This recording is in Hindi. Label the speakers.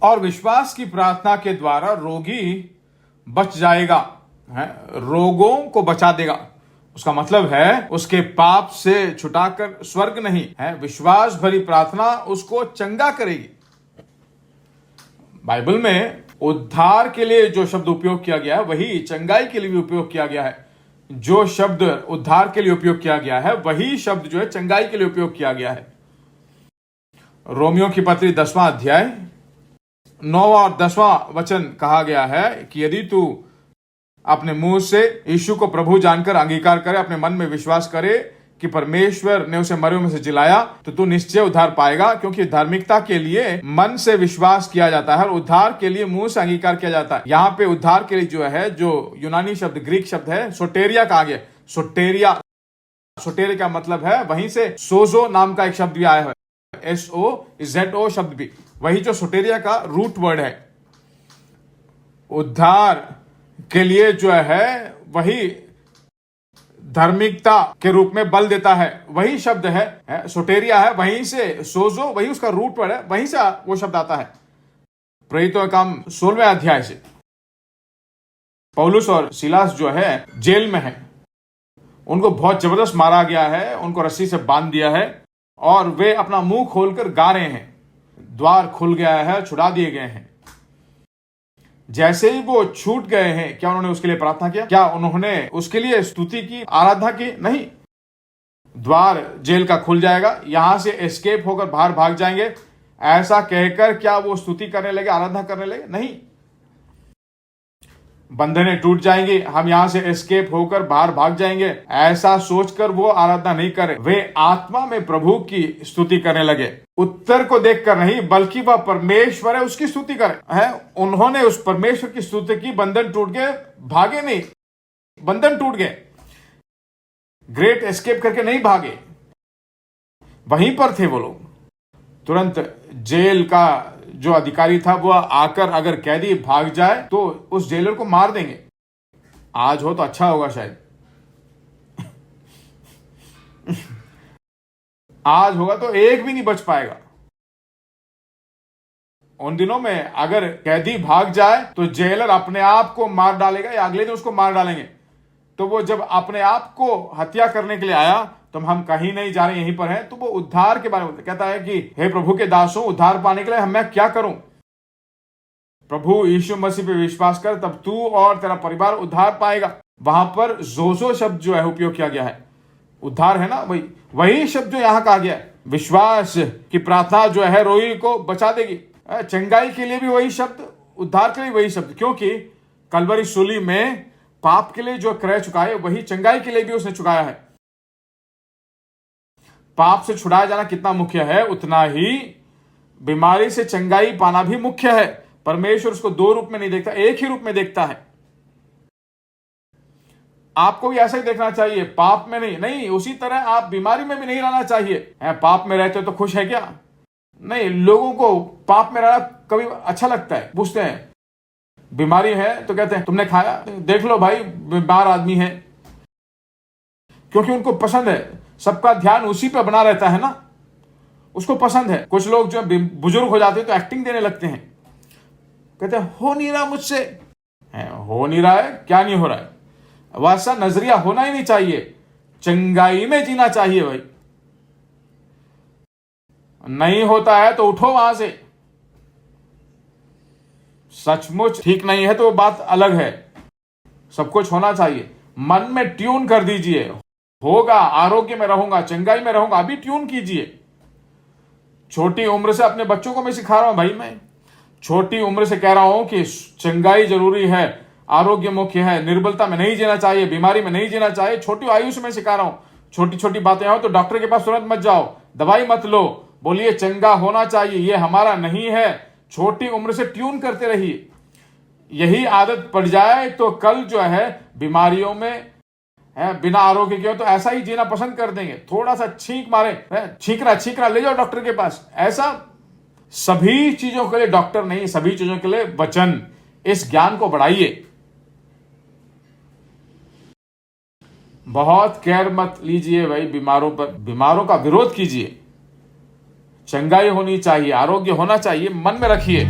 Speaker 1: और विश्वास की प्रार्थना के द्वारा रोगी बच जाएगा, है, रोगों को बचा देगा। उसका मतलब है उसके पाप से छुटाकर स्वर्ग नहीं है, विश्वास भरी प्रार्थना उसको चंगा करेगी। बाइबल में उद्धार के लिए जो शब्द उपयोग किया गया है वही चंगाई के लिए भी उपयोग किया गया है। जो शब्द उद्धार के लिए उपयोग किया गया है वही शब्द जो है चंगाई के लिए उपयोग किया गया है। रोमियो की पत्री 10वां अध्याय 9वां और 10वां वचन कहा गया है कि यदि तू अपने मुंह से यीशु को प्रभु जानकर अंगीकार करे, अपने मन में विश्वास करे कि परमेश्वर ने उसे मरे में से जिलाया, तो तू निश्चय उद्धार पाएगा। क्योंकि धार्मिकता के लिए मन से विश्वास किया जाता है और उद्धार के लिए मुंह से अंगीकार किया जाता है। यहाँ पे उद्धार के लिए जो है, जो यूनानी शब्द ग्रीक शब्द है सोटेरिया कहा गया। सोटेरिया का मतलब है, वहीं से सोजो नाम का एक शब्द भी आया है, SOZO शब्द भी, वही जो सोटेरिया का रूट वर्ड है। उद्धार के लिए जो है वही धार्मिकता के रूप में बल देता है, वही शब्द है सोटेरिया है, वहीं से सोजो, वही उसका रूट वर्ड है, वहीं से वो शब्द आता है। प्रेरितों का काम 16वें अध्याय से पौलुस और सिलास जो है जेल में है, उनको बहुत जबरदस्त मारा गया है, उनको रस्सी से बांध दिया है और वे अपना मुंह खोलकर गा रहे हैं, द्वार खुल गया है, छुड़ा दिए गए हैं। जैसे ही वो छूट गए हैं, क्या उन्होंने उसके लिए प्रार्थना किया? क्या उन्होंने उसके लिए स्तुति की, आराधना की? नहीं। द्वार जेल का खुल जाएगा, यहां से एस्केप होकर बाहर भाग जाएंगे, ऐसा कहकर क्या वो स्तुति करने लगे, आराधना करने लगे? नहीं। बंधनें टूट जाएंगी, हम यहां से एस्केप होकर बाहर भाग जाएंगे, ऐसा सोचकर वो आराधना नहीं करे। वे आत्मा में प्रभु की स्तुति करने लगे, उत्तर को देखकर नहीं, बल्कि वह परमेश्वर है उसकी स्तुति करे है। उन्होंने उस परमेश्वर की स्तुति की, बंधन टूट गए, भागे नहीं, बंधन टूट गए, ग्रेट एस्केप करके नहीं भागे, वहीं पर थे वो लोग। तुरंत जेल का जो अधिकारी था वो आकर अगर कैदी भाग जाए तो उस जेलर को मार देंगे। आज हो तो अच्छा होगा शायद आज होगा तो एक भी नहीं बच पाएगा। उन दिनों में अगर कैदी भाग जाए तो जेलर अपने आप को मार डालेगा या अगले दिन उसको मार डालेंगे। तो वो जब अपने आप को हत्या करने के लिए आया, तो हम कहीं नहीं जा रहे, यहीं पर हैं, तो वो उद्धार के बारे में कहता है कि हे प्रभु के दासों, उद्धार पाने के लिए मैं क्या करूं? प्रभु यीशु मसीह पे विश्वास कर, तब तू और तेरा परिवार उद्धार पाएगा। वहां पर जोजो शब्द जो है उपयोग किया गया है, उद्धार है ना, वही शब्द जो यहां कहा गया है। विश्वास की प्रार्थना जो है रोगी को बचा देगी। चंगाई के लिए भी वही शब्द, उद्धार के लिए वही शब्द, क्योंकि कलवरी सूली में पाप के लिए जो क्रय चुकाए वही चंगाई के लिए भी उसने चुकाया है। पाप से छुड़ाया जाना कितना मुख्य है, उतना ही बीमारी से चंगाई पाना भी मुख्य है। परमेश्वर उसको दो रूप में नहीं देखता, एक ही रूप में देखता है। आपको भी ऐसा ही देखना चाहिए, पाप में नहीं, उसी तरह आप बीमारी में भी नहीं रहना चाहिए। पाप में रहते तो खुश है क्या? नहीं, लोगों को पाप में रहना कभी अच्छा लगता है, पूछते हैं बीमारी है तो कहते हैं तुमने खाया, देख लो भाई बीमार आदमी है, क्योंकि उनको पसंद है, सबका ध्यान उसी पे बना रहता है ना, उसको पसंद है। कुछ लोग जो बुजुर्ग हो जाते हैं तो एक्टिंग देने लगते हैं, कहते हैं हो नहीं रहा मुझसे, हो नहीं रहा है, क्या नहीं हो रहा है? वैसा नजरिया होना ही नहीं चाहिए, चंगाई में जीना चाहिए भाई। नहीं होता है तो उठो वहां से, सचमुच ठीक नहीं है तो वो बात अलग है, सब कुछ होना चाहिए। मन में ट्यून कर दीजिए, होगा, आरोग्य में रहूंगा, चंगाई में रहूंगा, अभी ट्यून कीजिए। छोटी उम्र से अपने बच्चों को मैं सिखा रहा हूं भाई, मैं छोटी उम्र से कह रहा हूं कि चंगाई जरूरी है, आरोग्य मुख्य है, निर्बलता में नहीं जीना चाहिए, बीमारी में नहीं जीना चाहिए। छोटी आयु से मैं सिखा रहा हूं, छोटी छोटी बातें हो तो डॉक्टर के पास तुरंत मत जाओ, दवाई मत लो, बोलिए चंगा होना चाहिए, ये हमारा नहीं है। छोटी उम्र से ट्यून करते रहिए, यही आदत पड़ जाए तो कल जो है बीमारियों में बिना आरोग्य के हो तो ऐसा ही जीना पसंद कर देंगे। थोड़ा सा छींक मारे, छींक रहा ले जाओ डॉक्टर के पास। ऐसा सभी चीजों के लिए डॉक्टर नहीं, सभी चीजों के लिए वचन, इस ज्ञान को बढ़ाइए। बहुत केयर मत लीजिए भाई बीमारों पर, बीमारों का विरोध कीजिए। चंगाई होनी चाहिए, आरोग्य होना चाहिए, मन में रखिए।